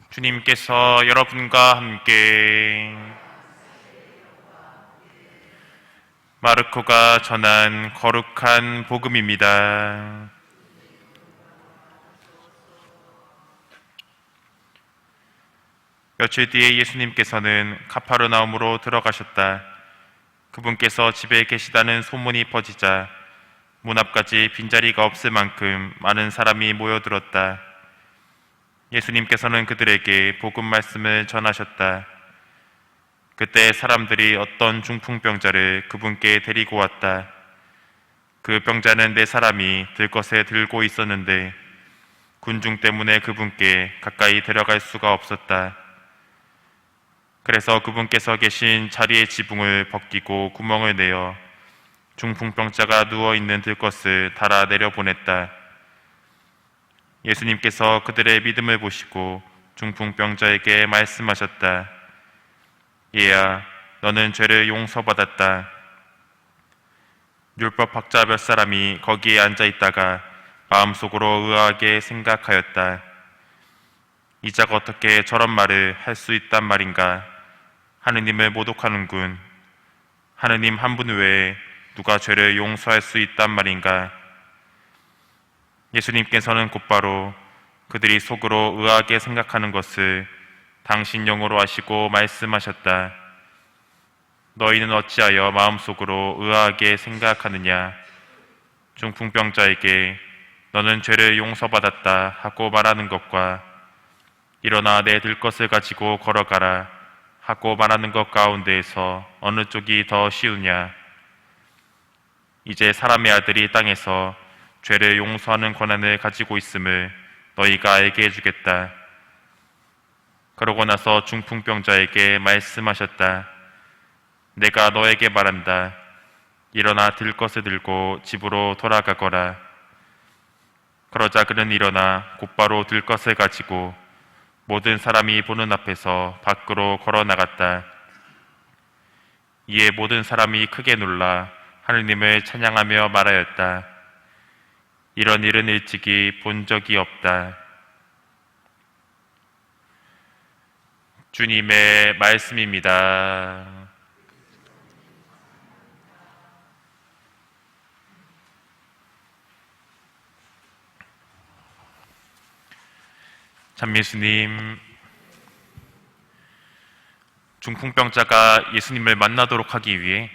주님께서 여러분과 함께 마르코가 전한 거룩한 복음입니다. 며칠 뒤에 예수님께서는 가파르나움으로 들어가셨다. 그분께서 집에 계시다는 소문이 퍼지자 문 앞까지 빈자리가 없을 만큼 많은 사람이 모여들었다. 예수님께서는 그들에게 복음 말씀을 전하셨다. 그때 사람들이 어떤 중풍병자를 그분께 데리고 왔다. 그 병자는 4사람이 들것에 들고 있었는데 군중 때문에 그분께 가까이 데려갈 수가 없었다. 그래서 그분께서 계신 자리의 지붕을 벗기고 구멍을 내어 중풍병자가 누워있는 들것을 달아 내려보냈다. 예수님께서 그들의 믿음을 보시고 중풍병자에게 말씀하셨다. 얘야, 너는 죄를 용서받았다. 율법학자 몇 사람이 거기에 앉아있다가 마음속으로 의아하게 생각하였다. 이 자가 어떻게 저런 말을 할 수 있단 말인가? 하느님을 모독하는군. 하느님 한 분 외에 누가 죄를 용서할 수 있단 말인가? 예수님께서는 곧바로 그들이 속으로 의아하게 생각하는 것을 당신 영으로 아시고 말씀하셨다. 너희는 어찌하여 마음속으로 의아하게 생각하느냐? 중풍병자에게 너는 죄를 용서받았다 하고 말하는 것과 일어나 내 들것을 가지고 걸어가라 하고 말하는 것 가운데에서 어느 쪽이 더 쉬우냐? 이제 사람의 아들이 땅에서 죄를 용서하는 권한을 가지고 있음을 너희가 알게 해주겠다. 그러고 나서 중풍병자에게 말씀하셨다. 내가 너에게 말한다. 일어나 들것을 들고 집으로 돌아가거라. 그러자 그는 일어나 곧바로 들것을 가지고 모든 사람이 보는 앞에서 밖으로 걸어 나갔다. 이에 모든 사람이 크게 놀라 하느님을 찬양하며 말하였다. 이런 일은 일찍이 본 적이 없다. 주님의 말씀입니다. 참 예수님, 중풍병자가 예수님을 만나도록 하기 위해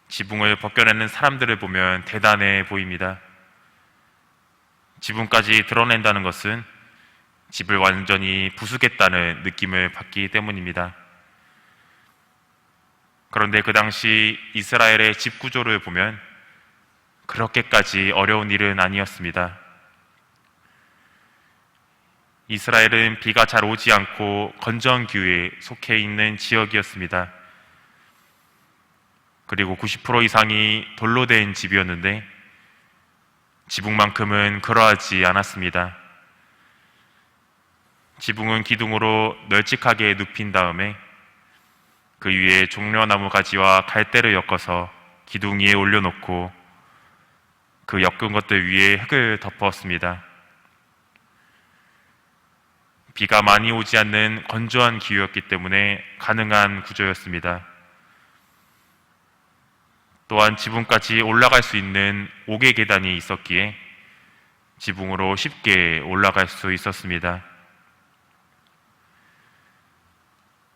지붕을 벗겨내는 사람들을 보면 대단해 보입니다. 지붕까지 드러낸다는 것은 집을 완전히 부수겠다는 느낌을 받기 때문입니다. 그런데 그 당시 이스라엘의 집 구조를 보면 그렇게까지 어려운 일은 아니었습니다. 이스라엘은 비가 잘 오지 않고 건전기후에 속해 있는 지역이었습니다. 그리고 90% 이상이 돌로 된 집이었는데 지붕만큼은 그러하지 않았습니다. 지붕은 기둥으로 널찍하게 눕힌 다음에 그 위에 종려나무 가지와 갈대를 엮어서 기둥 위에 올려놓고 그 엮은 것들 위에 흙을 덮었습니다. 비가 많이 오지 않는 건조한 기후였기 때문에 가능한 구조였습니다. 또한 지붕까지 올라갈 수 있는 옥의 계단이 있었기에 지붕으로 쉽게 올라갈 수 있었습니다.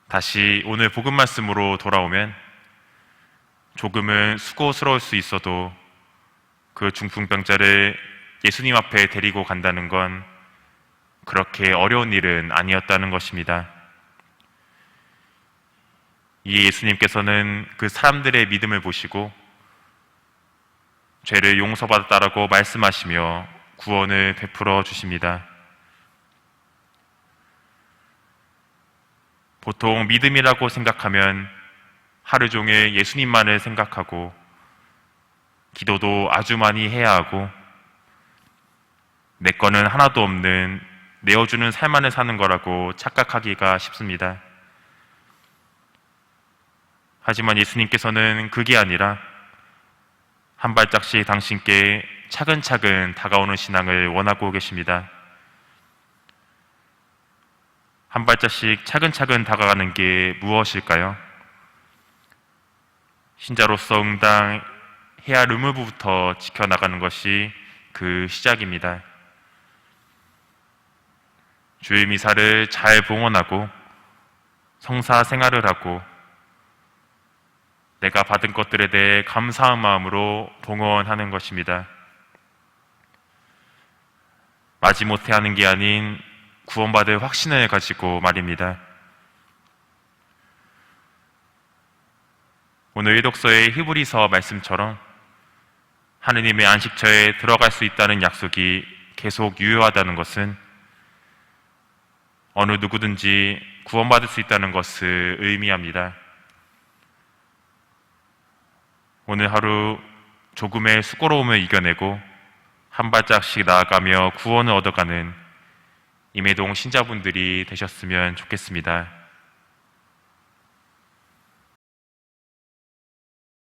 다시 오늘 복음 말씀으로 돌아오면 조금은 수고스러울 수 있어도 그 중풍병자를 예수님 앞에 데리고 간다는 건 그렇게 어려운 일은 아니었다는 것입니다. 이 예수님께서는 그 사람들의 믿음을 보시고 죄를 용서받았다라고 말씀하시며 구원을 베풀어 주십니다. 보통 믿음이라고 생각하면 하루 종일 예수님만을 생각하고 기도도 아주 많이 해야 하고 내 거는 하나도 없는 내어주는 삶만을 사는 거라고 착각하기가 쉽습니다. 하지만 예수님께서는 그게 아니라 한 발짝씩 당신께 차근차근 다가오는 신앙을 원하고 계십니다. 한 발짝씩 차근차근 다가가는 게 무엇일까요? 신자로서 응당 해야 할 의무부터 지켜나가는 것이 그 시작입니다. 주일 미사를 잘 봉헌하고 성사 생활을 하고 내가 받은 것들에 대해 감사한 마음으로 봉헌하는 것입니다. 마지못해 하는 게 아닌 구원받을 확신을 가지고 말입니다. 오늘 독서의 히브리서 말씀처럼 하느님의 안식처에 들어갈 수 있다는 약속이 계속 유효하다는 것은 어느 누구든지 구원받을 수 있다는 것을 의미합니다. 오늘 하루 조금의 수고로움을 이겨내고 한 발짝씩 나아가며 구원을 얻어가는 임해동 신자분들이 되셨으면 좋겠습니다.